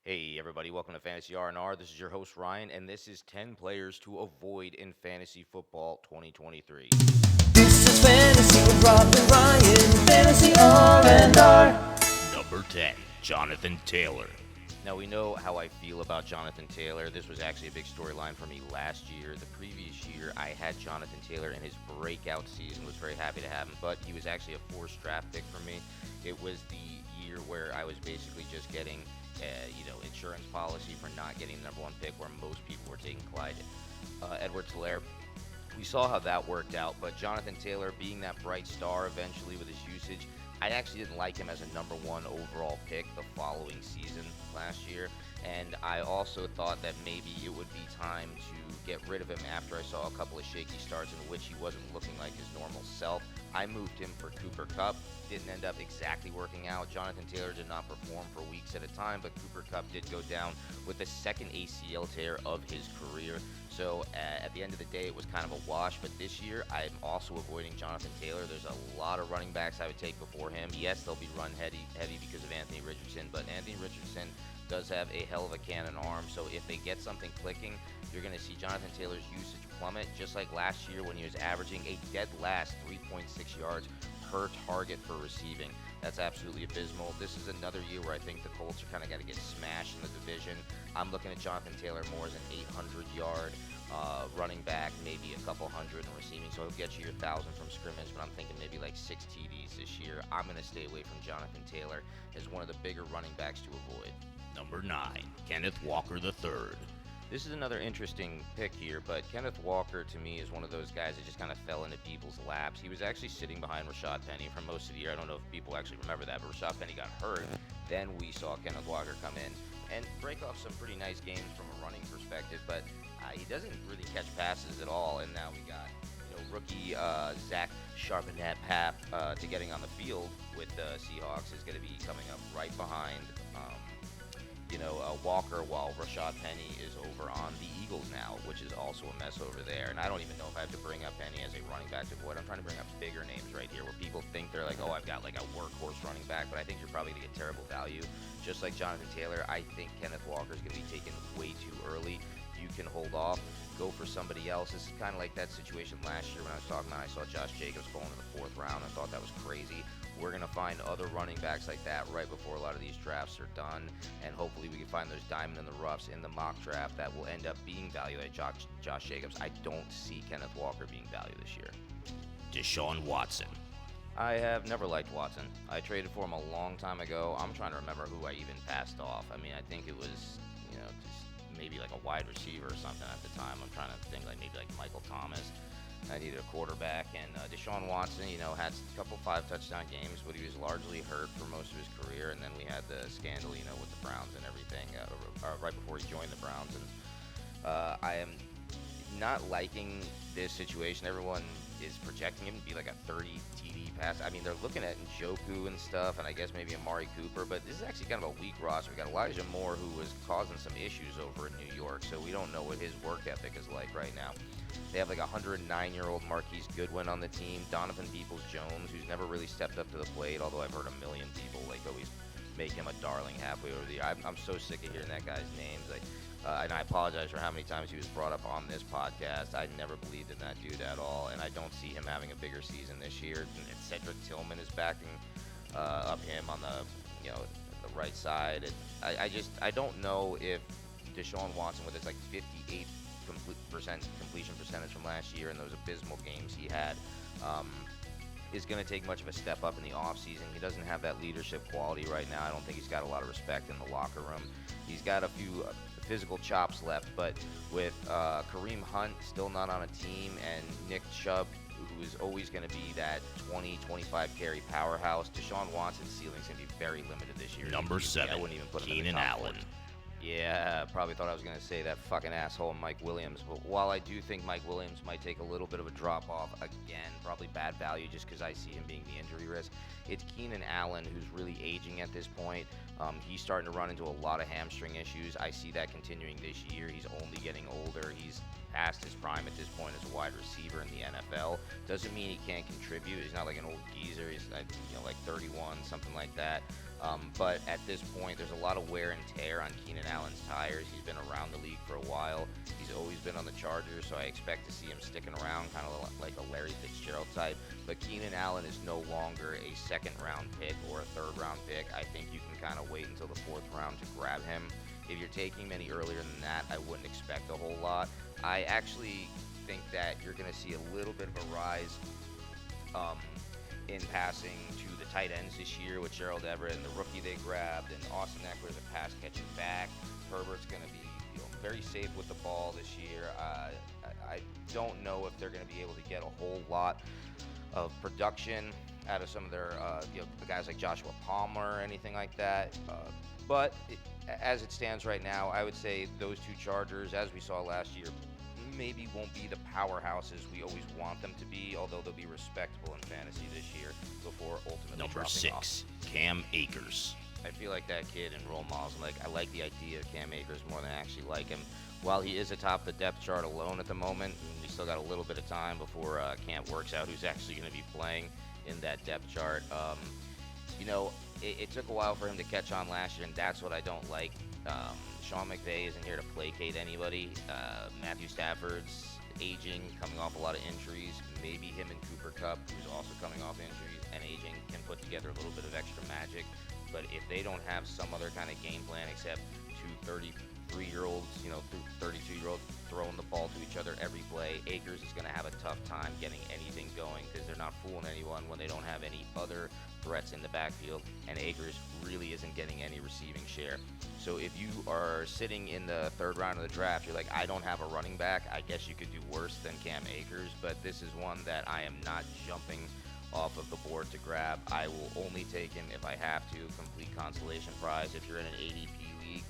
Hey everybody, welcome to Fantasy R&R. This is your host Ryan, and this is 10 players to avoid in fantasy football 2023. This is Fantasy with Rob and Ryan, Fantasy R&R. Number 10, Jonathon Taylor. Now we know how I feel about Jonathon Taylor. This was actually a big storyline for me last year. The previous year, I had Jonathon Taylor in his breakout season. Was very happy to have him, but he was actually a forced draft pick for me. It was the year where I was basically just getting insurance policy for not getting the number one pick, where most people were taking Clyde Edwards-Helaire. We saw how that worked out, but Jonathon Taylor being that bright star eventually with his usage, I actually didn't like him as a number one overall pick the following season last year, and I also thought that maybe it would be time to get rid of him after I saw a couple of shaky starts in which he wasn't looking like his normal self. I moved him for Cooper Kupp. Didn't end up exactly working out. Jonathon Taylor did not perform for weeks at a time, but Cooper Kupp did go down with the second ACL tear of his career. So at the end of the day, it was kind of a wash. But this year, I'm also avoiding Jonathon Taylor. There's a lot of running backs I would take before him. Yes, they'll be run heavy because of Anthony Richardson, but Anthony Richardson does have a hell of a cannon arm. So if they get something clicking, you're going to see Jonathon Taylor's usage plummet, just like last year when he was averaging a dead last 3.6 yards per target for receiving. That's absolutely abysmal. This is another year where I think the Colts are kind of got to get smashed in the division. I'm looking at Jonathon Taylor more as an 800-yard running back, maybe a couple hundred in receiving, so he'll get you your 1,000 from scrimmage, but I'm thinking maybe like 6 TDs this year. I'm going to stay away from Jonathon Taylor as one of the bigger running backs to avoid. Number 9, Kenneth Walker III. This is another interesting pick here, but Kenneth Walker, to me, is one of those guys that just kind of fell into people's laps. He was actually sitting behind Rashad Penny for most of the year. I don't know if people actually remember that, but Rashad Penny got hurt. Then we saw Kenneth Walker come in and break off some pretty nice games from a running perspective, but he doesn't really catch passes at all. And now we got rookie Zach Charbonnet-Papp to getting on the field with the Seahawks is going to be coming up right behind Walker, while Rashad Penny is over on the Eagles now, which is also a mess over there. And I don't even know if I have to bring up Penny as a running back to avoid. I'm trying to bring up bigger names right here where people think they're like, oh, I've got like a workhorse running back, but I think you're probably going to get terrible value. Just like Jonathon Taylor, I think Kenneth Walker is going to be taken way too early. You can hold off, go for somebody else. This is kind of like that situation last year when I was talking about I saw Josh Jacobs going in the 4th round and thought that was crazy. We're going to find other running backs like that right before a lot of these drafts are done, and hopefully we can find those diamond in the roughs in the mock draft that will end up being valued at Josh Jacobs. I don't see Kenneth Walker being valued this year. DeSean Watson. I have never liked Watson. I traded for him a long time ago. I'm trying to remember who I even passed off. I mean, I think it was, just maybe like a wide receiver or something at the time. I'm trying to think like maybe like Michael Thomas. I needed a quarterback, and DeSean Watson, had a couple 5-touchdown games, but he was largely hurt for most of his career, and then we had the scandal, with the Browns and everything, right before he joined the Browns, and I am not liking this situation. Everyone is projecting him to be like a 30 TD pass. I mean, they're looking at Njoku and stuff, and I guess maybe Amari Cooper, but this is actually kind of a weak roster. We got Elijah Moore, who was causing some issues over in New York, so we don't know what his work ethic is like right now. They have like a 109-year-old Marquise Goodwin on the team, Donovan Peoples-Jones, who's never really stepped up to the plate, although I've heard a million people always make him a darling halfway over the year. I'm so sick of hearing that guy's names. And I apologize for how many times he was brought up on this podcast. I never believed in that dude at all, and I don't see him having a bigger season this year. And Cedric Tillman is backing up him on the the right side. I don't know if DeSean Watson, with his like 58% completion percentage from last year and those abysmal games he had, is going to take much of a step up in the offseason. He doesn't have that leadership quality right now. I don't think he's got a lot of respect in the locker room. He's got a few physical chops left, but with Kareem Hunt still not on a team and Nick Chubb, who is always going to be that 20-25 carry powerhouse, DeSean Watson's ceiling is going to be very limited this year. Number 7, I wouldn't even put him in the Keenan top Allen. 40. Yeah, probably thought I was going to say that fucking asshole Mike Williams. But while I do think Mike Williams might take a little bit of a drop off again, probably bad value just because I see him being the injury risk, it's Keenan Allen who's really aging at this point. He's starting to run into a lot of hamstring issues. I see that continuing this year. He's only getting older. He's past his prime at this point as a wide receiver in the NFL. Doesn't mean he can't contribute. He's not like an old geezer. He's like 31, something like that. But at this point, there's a lot of wear and tear on Keenan Allen's tires. He's been around the league for a while. He's always been on the Chargers, so I expect to see him sticking around, kind of like a Larry Fitzgerald type. But Keenan Allen is no longer a second-round pick or a third-round pick. I think you can kind of wait until the fourth round to grab him. If you're taking him any earlier than that, I wouldn't expect a whole lot. I actually think that you're going to see a little bit of a rise in passing to the tight ends this year with Gerald Everett and the rookie they grabbed, and Austin Eckler's a pass catching back. Herbert's going to be very safe with the ball this year. I don't know if they're going to be able to get a whole lot of production out of some of their guys like Joshua Palmer or anything like that. But as it stands right now, I would say those two Chargers, as we saw last year, maybe won't be the powerhouses we always want them to be, although they'll be respectable in fantasy this year before ultimately Number dropping 6, off. Cam Akers. I feel like that kid in role models. I like the idea of Cam Akers more than I actually like him. While he is atop the depth chart alone at the moment, we still got a little bit of time before camp works out who's actually going to be playing in that depth chart. It took a while for him to catch on last year, and that's what I don't like. Sean McVay isn't here to placate anybody. Matthew Stafford's aging, coming off a lot of injuries. Maybe him and Cooper Kupp, who's also coming off injuries and aging, can put together a little bit of extra magic. But if they don't have some other kind of game plan except two 33-year-olds, 32-year-olds throwing the ball to each other every play, Akers is going to have a tough time getting anything going because they're not fooling anyone when they don't have any other threats in the backfield, and Akers really isn't getting any receiving share. So if you are sitting in the third round of the draft, you're like, I don't have a running back, I guess you could do worse than Cam Akers, but this is one that I am not jumping off of the board to grab. I will only take him if I have to. Complete consolation prize. If you're in an ADP league,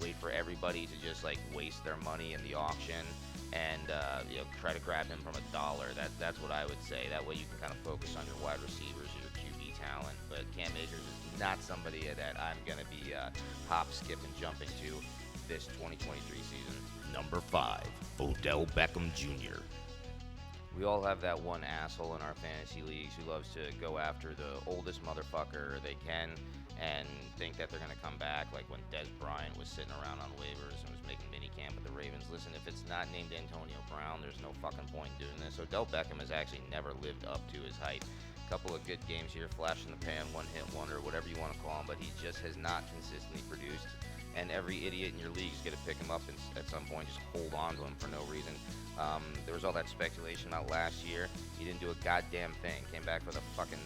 wait for everybody to just waste their money in the auction and try to grab him from $1. That's what I would say. That way you can kind of focus on your wide receivers, your QB talent. But Cam Akers is not somebody that I'm going to be hop, skip, and jumping to this 2023 season. Number 5, Odell Beckham Jr. We all have that one asshole in our fantasy leagues who loves to go after the oldest motherfucker they can and think that they're going to come back, like when Des Bryant was sitting around on waivers and was making minicamp with the Ravens. Listen, if it's not named Antonio Brown, there's no fucking point in doing this. Odell Beckham has actually never lived up to his hype. A couple of good games here, flash in the pan, one-hit wonder, whatever you want to call him, but he just has not consistently produced. And every idiot in your league is going to pick him up and at some point just hold on to him for no reason. There was all that speculation about last year. He didn't do a goddamn thing. Came back for the fucking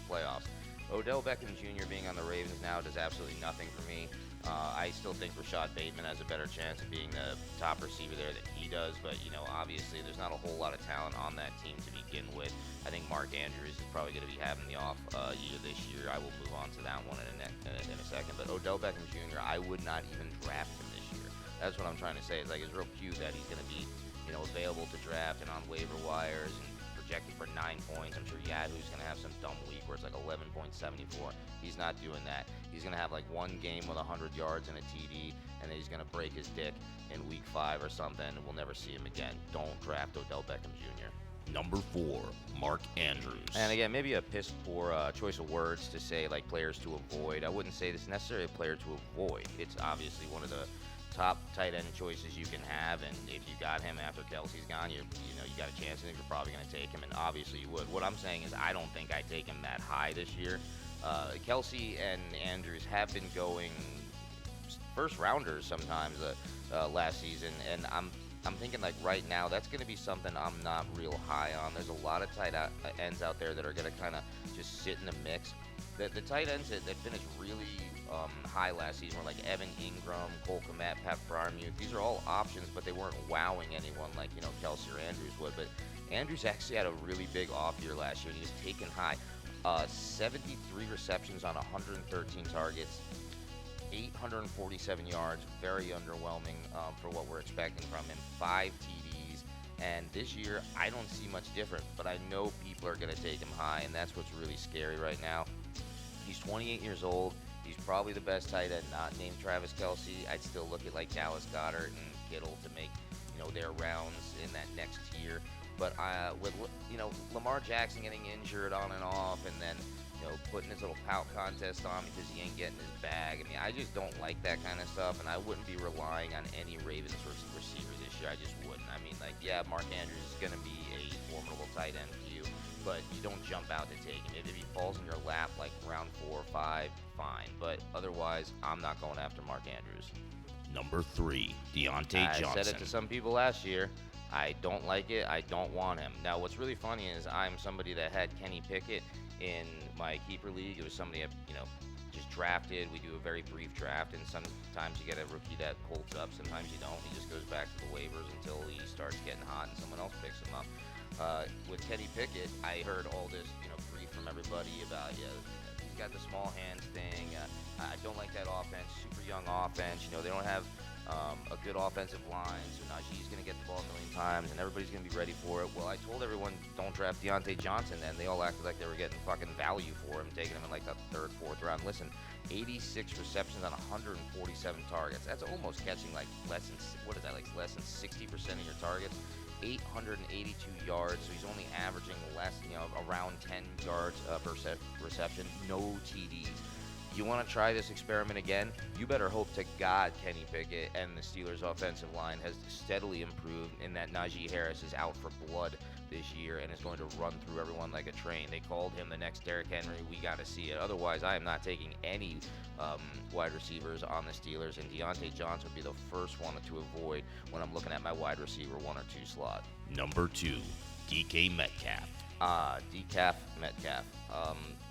playoffs. Odell Beckham Jr. being on the Ravens now does absolutely nothing for me. I still think Rashad Bateman has a better chance of being the top receiver there than he does, but obviously there's not a whole lot of talent on that team to begin with. I think Mark Andrews is probably going to be having the off year this year. I will move on to that one in a second. But Odell Beckham Jr., I would not even draft him this year. That's what I'm trying to say. It's real cute that he's going to be available to draft and on waiver wires and projected for 9 points. I'm sure Yahoo's going to have some dumb week where it's 11.74. He's not doing that. He's going to have one game with 100 yards and a TD, and then he's going to break his dick in week 5 or something, and we'll never see him again. Don't draft Odell Beckham Jr. Number 4, Mark Andrews. And again, maybe a piss poor choice of words to say players to avoid. I wouldn't say this is necessarily a player to avoid. It's obviously one of the top tight end choices you can have, and if you got him after Kelsey's gone, you got a chance. I think you're probably going to take him, and obviously you would. What I'm saying is I don't think I take him that high this year. Kelsey and Andrews have been going first rounders sometimes last season, and I'm thinking right now that's going to be something I'm not real high on. There's a lot of tight ends out there that are going to kind of just sit in the mix. The tight ends that finished really high last season were Evan Ingram, Cole Kmet, Pat Freiermuth. These are all options, but they weren't wowing anyone like Kelsey or Andrews would. But Andrews actually had a really big off year last year, and he was taken high. 73 receptions on 113 targets, 847 yards, very underwhelming for what we're expecting from him. 5 TDs, and this year I don't see much different, but I know people are going to take him high, and that's what's really scary right now. He's 28 years old. He's probably the best tight end not named Travis Kelce. I'd still look at Dallas Goedert and Kittle to make their rounds in that next tier. But with Lamar Jackson getting injured on and off, and then putting his little pout contest on because he ain't getting his bag. I mean, I just don't like that kind of stuff, and I wouldn't be relying on any Ravens receiver this year. I just wouldn't. I mean, like, yeah, Mark Andrews is going to be a formidable tight end for you, but you don't jump out to take him. If he falls in your lap like round 4 or 5, fine. But otherwise, I'm not going after Mark Andrews. Number 3, Deontay Johnson. I said it to some people last year. I don't like it. I don't want him. Now, what's really funny is I'm somebody that had Kenny Pickett in my keeper league. It was somebody I, just drafted. We do a very brief draft, and sometimes you get a rookie that holds up. Sometimes you don't. He just goes back to the waivers until he starts getting hot and someone else picks him up. With Kenny Pickett, I heard all this, grief from everybody about, he's got the small hands thing. I don't like that offense. Super young offense. They don't have a good offensive line, so Najee's going to get the ball a million times, and everybody's going to be ready for it. Well, I told everyone, don't draft Deontay Johnson, and they all acted like they were getting fucking value for him, taking him in like the 3rd, 4th round. Listen, 86 receptions on 147 targets. That's almost catching like less than 60% of your targets. 882 yards, so he's only averaging less, around 10 yards per reception. No TDs. You want to try this experiment again? You better hope to God Kenny Pickett and the Steelers' offensive line has steadily improved, and that Najee Harris is out for blood this year and is going to run through everyone like a train. They called him the next Derrick Henry. We got to see it. Otherwise, I am not taking any wide receivers on the Steelers, and Deontay Johnson would be the first one to avoid when I'm looking at my wide receiver 1 or 2 slot. Number 2, DK Metcalf. DK Metcalf.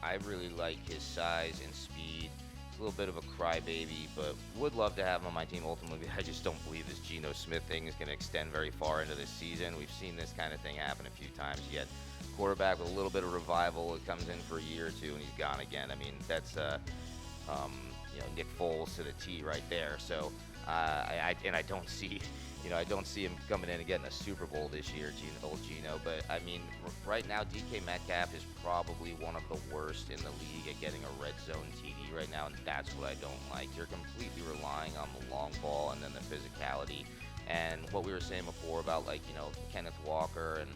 I really like his size and speed. He's a little bit of a crybaby, but would love to have him on my team ultimately. I just don't believe this Geno Smith thing is going to extend very far into this season. We've seen this kind of thing happen a few times. You get quarterback with a little bit of revival. It comes in for a year or two, and he's gone again. I mean, that's Nick Foles to the T right there. So I don't see. I don't see him coming in and getting a Super Bowl this year, old Geno. But, I mean, right now, DK Metcalf is probably one of the worst in the league at getting a red zone TD right now, and that's what I don't like. You're completely relying on the long ball and then the physicality. And what we were saying before about, Kenneth Walker, and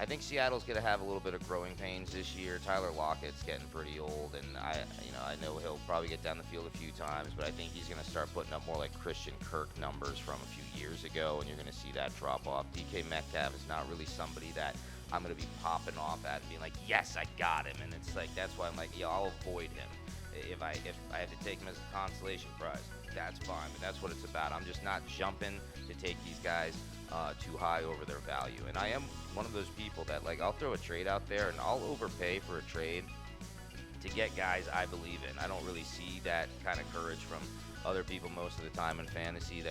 I think Seattle's going to have a little bit of growing pains this year. Tyler Lockett's getting pretty old, and I know he'll probably get down the field a few times, but I think he's going to start putting up more like Christian Kirk numbers from a few years ago, and you're going to see that drop off. DK Metcalf is not really somebody that I'm going to be popping off at and being like, yes, I got him, and it's like, that's why I'm like, I'll avoid him. If I have to take him as a consolation prize, that's fine, but that's what it's about. I'm just not jumping to take these guys too high over their value. And I am one of those people that, I'll throw a trade out there and I'll overpay for a trade to get guys I believe in. I don't really see that kind of courage from other people most of the time in fantasy.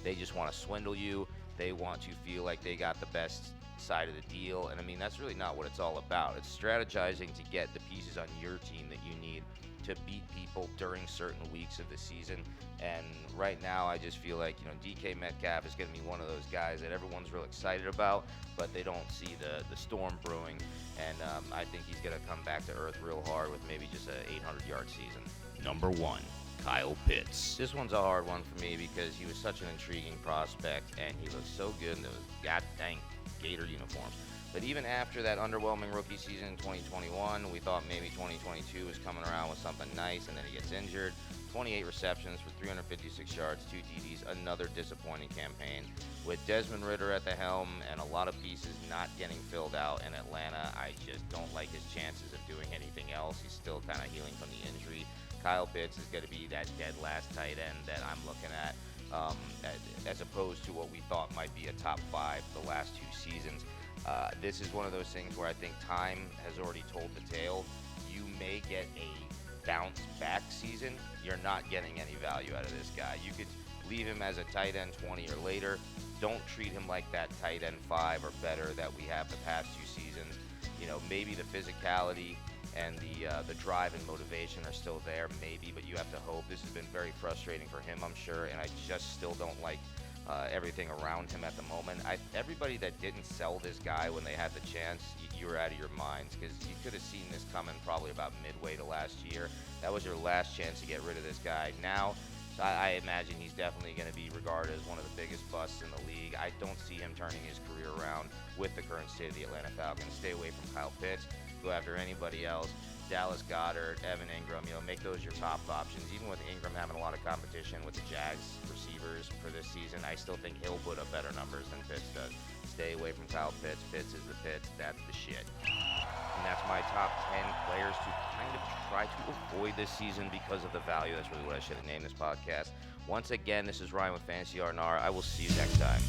They just want to swindle you. They want to feel like they got the best side of the deal. And I mean, that's really not what it's all about. It's strategizing to get the pieces on your team that you need to beat people during certain weeks of the season. And right now, I just feel like, DK Metcalf is going to be one of those guys that everyone's real excited about, but they don't see the storm brewing. And I think he's going to come back to earth real hard with maybe just an 800-yard season. Number 1, Kyle Pitts. This one's a hard one for me because he was such an intriguing prospect, and he looked so good in those goddamn Gator uniforms. But even after that underwhelming rookie season in 2021, we thought maybe 2022 was coming around with something nice, and then he gets injured. 28 receptions for 356 yards, 2 TDs, another disappointing campaign. With Desmond Ridder at the helm and a lot of pieces not getting filled out in Atlanta, I just don't like his chances of doing anything else. He's still kind of healing from the injury. Kyle Pitts is going to be that dead last tight end that I'm looking at, as opposed to what we thought might be a top 5 the last 2 seasons. This is one of those things where I think time has already told the tale. You may get a bounce back season. You're not getting any value out of this guy. You could leave him as a tight end 20 or later. Don't treat him like that tight end 5 or better that we have the past 2 seasons. Maybe the physicality and the drive and motivation are still there, maybe, but you have to hope. This has been very frustrating for him, I'm sure, and I just still don't like everything around him at the moment. Everybody that didn't sell this guy when they had the chance, you were out of your minds, because you could have seen this coming probably about midway to last year. That was your last chance to get rid of this guy. Now So I imagine he's definitely going to be regarded as one of the biggest busts in the league. I don't see him turning his career around with the current state of the Atlanta Falcons. Stay away from Kyle Pitts. Go after anybody else. Dallas Goedert, Evan Ingram, make those your top options. Even with Ingram having a lot of competition with the Jags receivers for this season, I still think he'll put up better numbers than Pitts does. Stay away from Kyle Pitts. Pitts is the Pitts. That's the shit. And that's my top 10 players to kind of try to avoid this season because of the value. That's really what I should have named this podcast. Once again, this is Ryan with Fantasy R&R. I will see you next time.